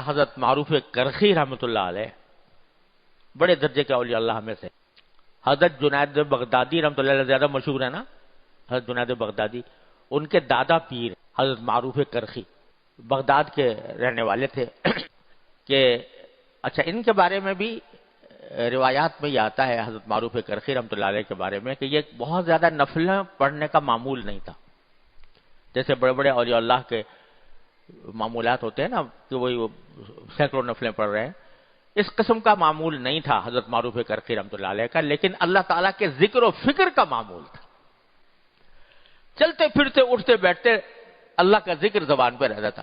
حضرت معروف کرخی رحمۃ اللہ علیہ بڑے درجے کے اولیاء اللہ میں سے. حضرت جنید بغدادی رحمۃ اللہ علیہ زیادہ مشہور ہے نا, حضرت جنید بغدادی, ان کے دادا پیر حضرت معروف کرخی بغداد کے رہنے والے تھے. کہ اچھا ان کے بارے میں بھی روایات میں یہ آتا ہے حضرت معروف کرخی رحمۃ اللہ علیہ کے بارے میں کہ یہ بہت زیادہ نفلیں پڑھنے کا معمول نہیں تھا. جیسے بڑے بڑے اولیاء اللہ کے معمولات ہوتے ہیں نا کہ وہی سینکڑوں نفلیں پڑھ رہے ہیں, اس قسم کا معمول نہیں تھا حضرت معروف کرخی رحمۃ اللہ علیہ کا, لیکن اللہ تعالیٰ کے ذکر و فکر کا معمول تھا. چلتے پھرتے اٹھتے بیٹھتے اللہ کا ذکر زبان پہ رہتا تھا,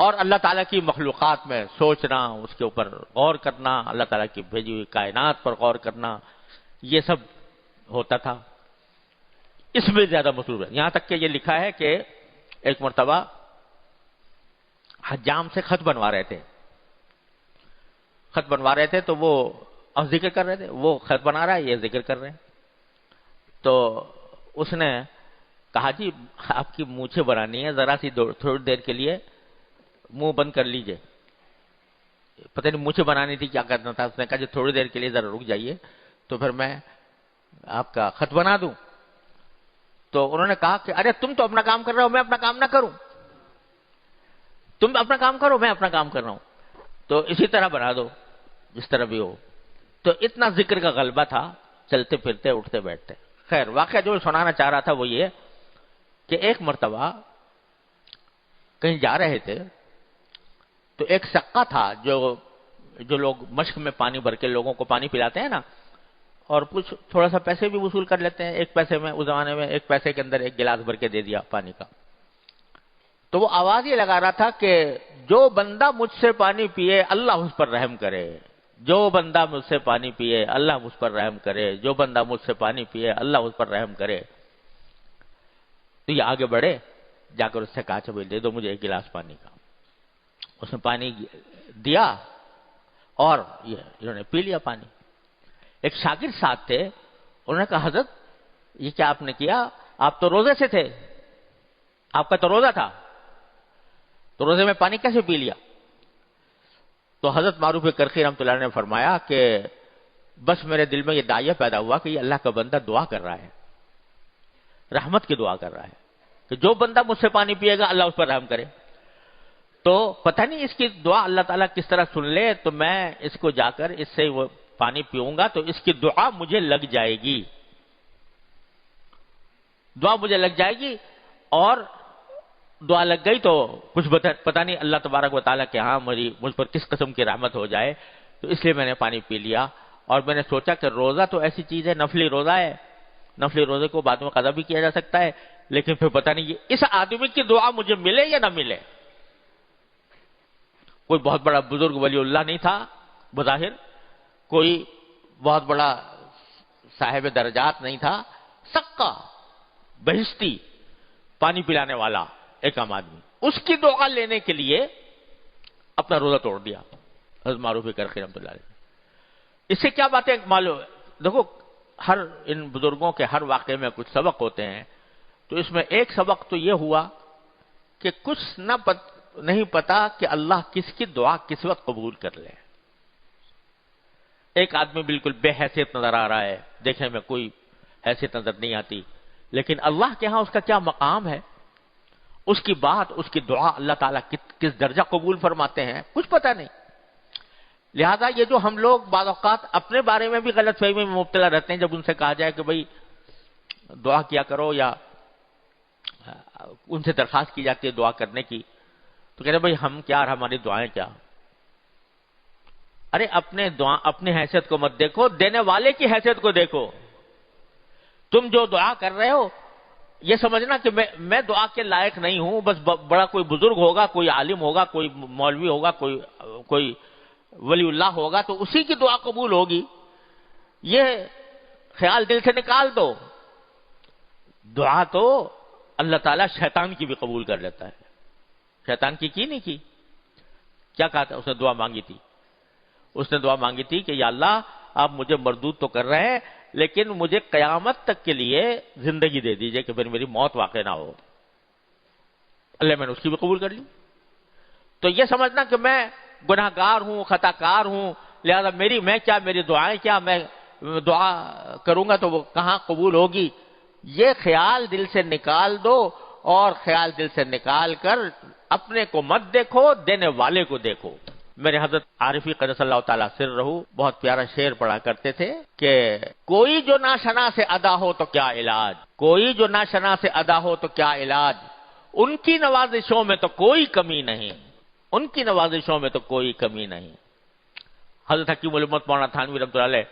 اور اللہ تعالیٰ کی مخلوقات میں سوچنا, اس کے اوپر غور کرنا, اللہ تعالیٰ کی بھیجی ہوئی کائنات پر غور کرنا, یہ سب ہوتا تھا. اس میں زیادہ مصروف ہے. یہاں تک کہ یہ لکھا ہے کہ ایک مرتبہ حجام سے خط بنوا رہے تھے, تو وہ اب ذکر کر رہے تھے, وہ خط بنا رہا ہے, یہ ذکر کر رہے ہیں. تو اس نے کہا جی آپ کی مونچھیں بنانی ہے, ذرا سی تھوڑی دیر کے لیے منہ بند کر لیجئے. پتہ نہیں مونچھیں بنانی تھی کیا کرنا تھا. اس نے کہا جی تھوڑی دیر کے لیے ذرا رک جائیے تو پھر میں آپ کا خط بنا دوں. تو انہوں نے کہا کہ ارے تم تو اپنا کام کر رہے ہو, میں اپنا کام نہ کروں. تم اپنا کام کرو, میں اپنا کام کر رہا ہوں, تو اسی طرح بنا دو جس طرح بھی ہو. تو اتنا ذکر کا غلبہ تھا چلتے پھرتے اٹھتے بیٹھتے. خیر واقعہ جو سنانا چاہ رہا تھا وہ یہ کہ ایک مرتبہ کہیں جا رہے تھے تو ایک سقا تھا جو لوگ مشق میں پانی بھر کے لوگوں کو پانی پلاتے ہیں نا, اور کچھ تھوڑا سا پیسے بھی وصول کر لیتے ہیں. ایک پیسے میں اس زمانے میں ایک پیسے کے اندر ایک گلاس بھر کے دے دیا پانی کا. تو وہ آواز یہ لگا رہا تھا کہ جو بندہ مجھ سے پانی پیے اللہ اس پر رحم کرے, جو بندہ مجھ سے پانی پیے اللہ مجھ پر رحم کرے, جو بندہ مجھ سے پانی پیے اللہ اس پر رحم کرے. تو یہ آگے بڑھے, جا کر اس سے کہا چلو دے دو مجھے ایک گلاس پانی کا. اس نے پانی دیا اور انہوں نے پی لیا پانی. ایک شاگرد ساتھ تھے, انہوں نے کہا حضرت یہ کیا آپ نے کیا, آپ تو روزے سے تھے, آپ کا تو روزہ تھا, تو روزے میں پانی کیسے پی لیا؟ تو حضرت معروف کرخی رحمۃ اللہ نے فرمایا کہ بس میرے دل میں یہ داعیہ پیدا ہوا کہ یہ اللہ کا بندہ دعا کر رہا ہے, رحمت کی دعا کر رہا ہے کہ جو بندہ مجھ سے پانی پیے گا اللہ اس پر رحم کرے. تو پتہ نہیں اس کی دعا اللہ تعالیٰ کس طرح سن لے, تو میں اس کو جا کر اس سے وہ پانی پیوں گا تو اس کی دعا مجھے لگ جائے گی, دعا مجھے لگ جائے گی. اور دعا لگ گئی تو کچھ پتہ نہیں اللہ تبارک و تعالیٰ کے ہاں مجھ پر کس قسم کی رحمت ہو جائے. تو اس لیے میں نے پانی پی لیا, اور میں نے سوچا کہ روزہ تو ایسی چیز ہے, نفلی روزہ ہے, نفلی روزے کو بعد میں قضا بھی کیا جا سکتا ہے, لیکن پھر پتہ نہیں اس آدمی کی دعا مجھے ملے یا نہ ملے. کوئی بہت بڑا بزرگ ولی اللہ نہیں تھا بظاہر, کوئی بہت بڑا صاحب درجات نہیں تھا, سقا بہشتی پانی پلانے والا ایک عام آدمی, اس کی دعا لینے کے لیے اپنا روزہ توڑ دیا حضرت معروف کرخی رحمۃ اللہ علیہ. اس سے کیا باتیں معلوم, دیکھو ہر ان بزرگوں کے ہر واقعے میں کچھ سبق ہوتے ہیں. تو اس میں ایک سبق تو یہ ہوا کہ کچھ نہیں پتا کہ اللہ کس کی دعا کس وقت قبول کر لے. ایک آدمی بالکل بے حیثیت نظر آ رہا ہے, دیکھنے میں کوئی حیثیت نظر نہیں آتی, لیکن اللہ کے ہاں اس کا کیا مقام ہے, اس کی بات, اس کی دعا اللہ تعالیٰ کس درجہ قبول فرماتے ہیں کچھ پتہ نہیں. لہذا یہ جو ہم لوگ بعض اوقات اپنے بارے میں بھی غلط فہمی میں مبتلا رہتے ہیں, جب ان سے کہا جائے کہ بھئی دعا کیا کرو یا ان سے درخواست کی جاتی ہے دعا کرنے کی, تو کہتے ہیں بھئی ہم کیا اور ہماری دعائیں کیا. ارے اپنی حیثیت کو مت دیکھو, دینے والے کی حیثیت کو دیکھو. تم جو دعا کر رہے ہو یہ سمجھنا کہ میں دعا کے لائق نہیں ہوں, بس بڑا کوئی بزرگ ہوگا, کوئی عالم ہوگا, کوئی مولوی ہوگا, کوئی ولی اللہ ہوگا تو اسی کی دعا قبول ہوگی. یہ خیال دل سے نکال دو. دعا تو اللہ تعالیٰ شیطان کی بھی قبول کر لیتا ہے. شیطان کی نہیں کی, کیا کہا تھا اس نے؟ دعا مانگی تھی, اس نے دعا مانگی تھی کہ یا اللہ آپ مجھے مردود تو کر رہے ہیں لیکن مجھے قیامت تک کے لیے زندگی دے دیجئے کہ پھر میری موت واقع نہ ہو. اللہ میں نے اس کی بھی قبول کر لی. تو یہ سمجھنا کہ میں گناہگار ہوں، خطا کار ہوں، لہذا میری دعائیں کیا، میں دعا کروں گا تو وہ کہاں قبول ہوگی، یہ خیال دل سے نکال دو، اور خیال دل سے نکال کر اپنے کو مت دیکھو، دینے والے کو دیکھو۔ میرے حضرت عارفی قدس اللہ تعالیٰ سر رہو بہت پیارا شعر پڑھا کرتے تھے کہ کوئی جو ناشنا سے ادا ہو تو کیا علاج، کوئی جو ناشنا سے ادا ہو تو کیا علاج، ان کی نوازشوں میں تو کوئی کمی نہیں، ان کی نوازشوں میں تو کوئی کمی نہیں۔ حضرت حکیم الامت مولانا تھانوی رحمۃ اللہ علیہ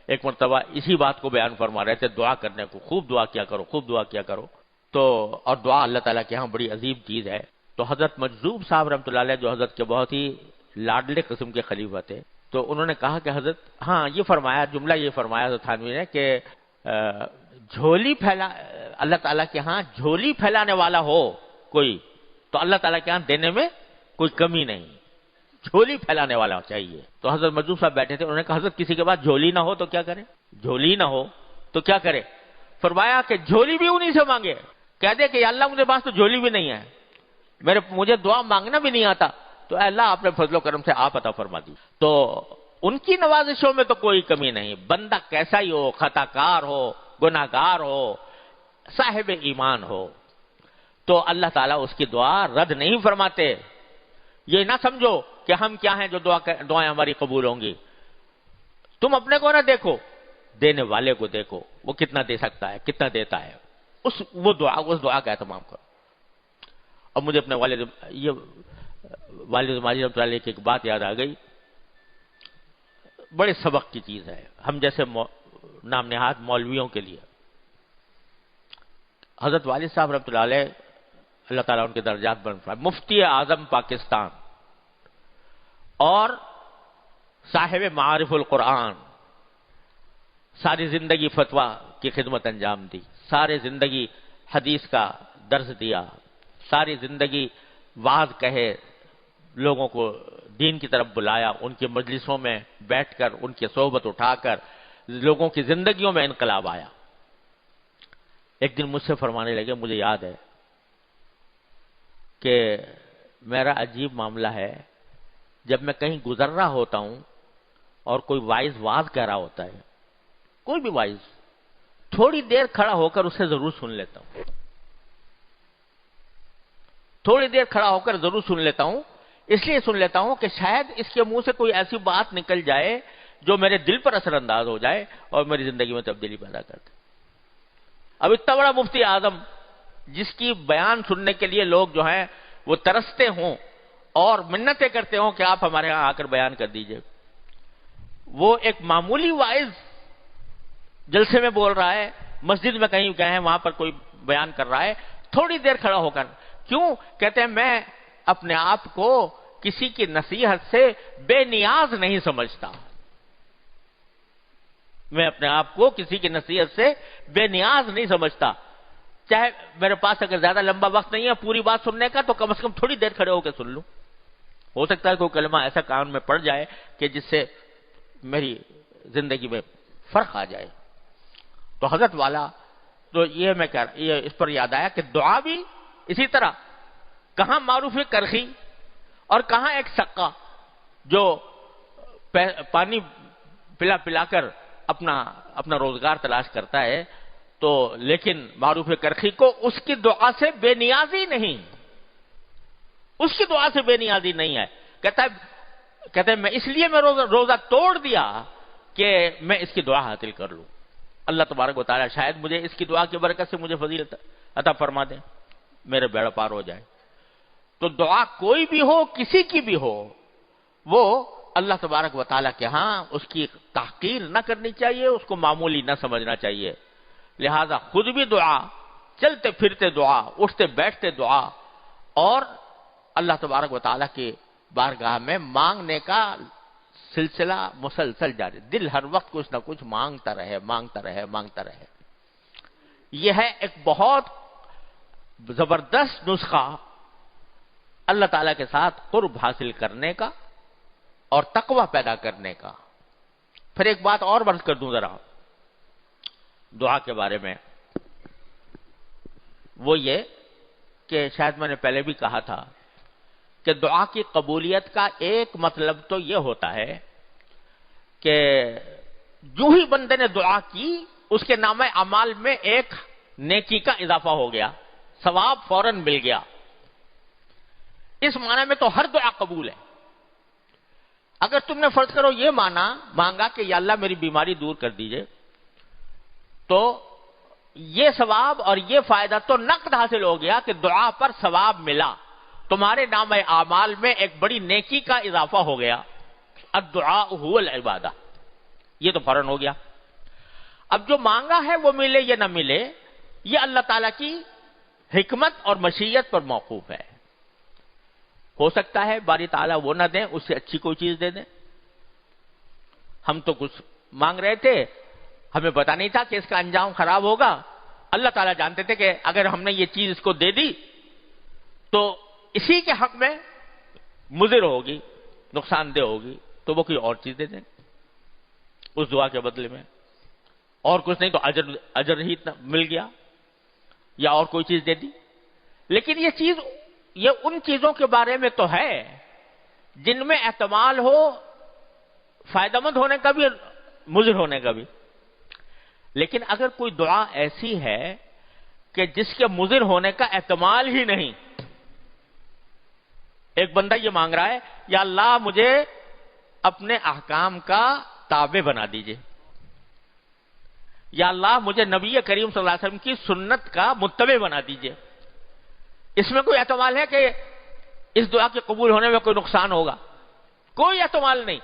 ایک مرتبہ اسی بات کو بیان فرما رہے تھے، دعا کرنے کو، خوب دعا کیا کرو، خوب دعا کیا کرو۔ تو اور دعا اللہ تعالیٰ کے ہاں بڑی عظیم چیز ہے۔ تو حضرت مجذوب صاحب رحمۃ اللہ علیہ جو حضرت کے بہت ہی لاڈلے قسم کے خلیفہ تھے، تو انہوں نے کہا کہ حضرت ہاں یہ فرمایا، جملہ یہ فرمایا حضرت تھانوی نے کہ اللہ تعالیٰ کے ہاں جھولی پھیلانے والا ہو کوئی تو اللہ تعالیٰ کے ہاں دینے میں کوئی کمی نہیں، جھولی پھیلانے والا چاہیے۔ تو حضرت مجذوب صاحب بیٹھے تھے، انہوں نے کہا حضرت کسی کے پاس جھولی نہ ہو تو کیا کرے، جھولی نہ ہو تو کیا کرے؟ فرمایا کہ جھولی بھی انہی سے مانگے، کہہ دے کہ یا اللہ مجھے پاس تو جھولی بھی نہیں ہے، مجھے دعا مانگنا بھی نہیں آتا، تو اے اللہ اپنے فضل و کرم سے آپ عطا فرما دی۔ تو ان کی نوازشوں میں تو کوئی کمی نہیں، بندہ کیسا ہی ہو، خطا کار ہو، گناہ گار ہو، صاحب ایمان ہو، تو اللہ تعالیٰ اس کی دعا رد نہیں فرماتے۔ یہ نہ سمجھو کہ ہم کیا ہیں جو دعائیں ہماری قبول ہوں گی، تم اپنے کو نہ دیکھو، دینے والے کو دیکھو، وہ کتنا دے سکتا ہے، کتنا دیتا ہے، اس دعا کا اہتمام کرو۔ اب مجھے اپنے والد ماجد رحمۃ اللہ علیہ کی ایک بات یاد آ گئی، بڑے سبق کی چیز ہے ہم جیسے نام نہاد مولویوں کے لیے۔ حضرت والد صاحب رحمۃ اللہ علیہ، اللہ تعالیٰ ان کے درجات بلند فرمائے، مفتی اعظم پاکستان اور صاحب معارف القرآن، ساری زندگی فتویٰ کی خدمت انجام دی، ساری زندگی حدیث کا درس دیا، ساری زندگی وعظ کہے، لوگوں کو دین کی طرف بلایا، ان کی مجلسوں میں بیٹھ کر ان کی صحبت اٹھا کر لوگوں کی زندگیوں میں انقلاب آیا۔ ایک دن مجھ سے فرمانے لگے، مجھے یاد ہے کہ میرا عجیب معاملہ ہے، جب میں کہیں گزر رہا ہوتا ہوں اور کوئی وائز واز کہہ رہا ہوتا ہے، کوئی بھی وائز، تھوڑی دیر کھڑا ہو کر اسے ضرور سن لیتا ہوں، تھوڑی دیر کھڑا ہو کر ضرور سن لیتا ہوں، اس لیے سن لیتا ہوں کہ شاید اس کے منہ سے کوئی ایسی بات نکل جائے جو میرے دل پر اثر انداز ہو جائے اور میری زندگی میں تبدیلی پیدا کر دے۔ اب اتنا بڑا مفتی اعظم جس کی بیان سننے کے لیے لوگ جو ہیں وہ ترستے ہوں اور منتیں کرتے ہوں کہ آپ ہمارے ہاں آ کر بیان کر دیجئے، وہ ایک معمولی وائز جلسے میں بول رہا ہے، مسجد میں کہیں گئے ہیں وہاں پر کوئی بیان کر رہا ہے، تھوڑی دیر کھڑا ہو کر، کیوں؟ کہتے ہیں میں اپنے آپ کو کسی کی نصیحت سے بے نیاز نہیں سمجھتا، میں اپنے آپ کو کسی کی نصیحت سے بے نیاز نہیں سمجھتا، چاہے میرے پاس اگر زیادہ لمبا وقت نہیں ہے پوری بات سننے کا تو کم از کم تھوڑی دیر کھڑے ہو کے سن لوں، ہو سکتا ہے کوئی کلمہ ایسا کان میں پڑ جائے کہ جس سے میری زندگی میں فرق آ جائے۔ تو حضرت والا تو یہ اس پر یاد آیا کہ دعا بھی اسی طرح، کہاں معروف کرخی اور کہاں ایک سقا جو پانی پلا پلا کر اپنا روزگار تلاش کرتا ہے، تو لیکن معروف کرخی کو اس کی دعا سے بے نیازی نہیں، اس کی دعا سے بے نیازی نہیں ہے، کہتا ہے میں اس لیے میں روزہ توڑ دیا کہ میں اس کی دعا حاصل کر لوں، اللہ تبارک و تعالی شاید مجھے اس کی دعا کی برکت سے مجھے فضیلت عطا فرما دے، میرے بیڑا پار ہو جائے۔ تو دعا کوئی بھی ہو، کسی کی بھی ہو، وہ اللہ تبارک و تعالیٰ کے ہاں اس کی تحقیر نہ کرنی چاہیے، اس کو معمولی نہ سمجھنا چاہیے۔ لہذا خود بھی دعا، چلتے پھرتے دعا، اٹھتے بیٹھتے دعا، اور اللہ تبارک و تعالیٰ کی بارگاہ میں مانگنے کا سلسلہ مسلسل جاری، دل ہر وقت کچھ نہ کچھ مانگتا رہے، مانگتا رہے، مانگتا رہے۔ یہ ہے ایک بہت زبردست نسخہ اللہ تعالیٰ کے ساتھ قرب حاصل کرنے کا اور تقوی پیدا کرنے کا۔ پھر ایک بات اور عرض کر دوں ذرا دعا کے بارے میں، وہ یہ کہ شاید میں نے پہلے بھی کہا تھا کہ دعا کی قبولیت کا ایک مطلب تو یہ ہوتا ہے کہ جو ہی بندے نے دعا کی اس کے نامہ اعمال میں ایک نیکی کا اضافہ ہو گیا، ثواب فوراً مل گیا۔ اس معنی میں تو ہر دعا قبول ہے۔ اگر تم نے فرض کرو یہ مانگا کہ یا اللہ میری بیماری دور کر دیجئے، تو یہ ثواب اور یہ فائدہ تو نقد حاصل ہو گیا کہ دعا پر ثواب ملا، تمہارے نام اعمال میں ایک بڑی نیکی کا اضافہ ہو گیا۔ الدعاء هو العبادہ، یہ تو فوراً ہو گیا۔ اب جو مانگا ہے وہ ملے یا نہ ملے، یہ اللہ تعالیٰ کی حکمت اور مشیت پر موقوف ہے۔ ہو سکتا ہے باری تعالیٰ وہ نہ دیں، اس سے اچھی کوئی چیز دے دیں۔ ہم تو کچھ مانگ رہے تھے، ہمیں پتا نہیں تھا کہ اس کا انجام خراب ہوگا۔ اللہ تعالیٰ جانتے تھے کہ اگر ہم نے یہ چیز اس کو دے دی تو اسی کے حق میں مضر ہوگی، نقصان دہ ہوگی، تو وہ کوئی اور چیز دے دیں اس دعا کے بدلے میں، اور کچھ نہیں تو اجر ہی مل گیا یا اور کوئی چیز دے دی۔ لیکن یہ چیز، یہ ان چیزوں کے بارے میں تو ہے جن میں احتمال ہو فائدہ مند ہونے کا بھی، مضر ہونے کا بھی۔ لیکن اگر کوئی دعا ایسی ہے کہ جس کے مضر ہونے کا احتمال ہی نہیں، ایک بندہ یہ مانگ رہا ہے یا اللہ مجھے اپنے احکام کا تابع بنا دیجئے، یا اللہ مجھے نبی کریم صلی اللہ علیہ وسلم کی سنت کا متبع بنا دیجئے، اس میں کوئی احتمال ہے کہ اس دعا کے قبول ہونے میں کوئی نقصان ہوگا؟ کوئی احتمال نہیں،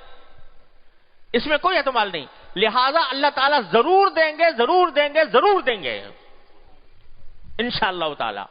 اس میں کوئی احتمال نہیں۔ لہذا اللہ تعالیٰ ضرور دیں گے، ضرور دیں گے، ضرور دیں گے انشاءاللہ تعالی۔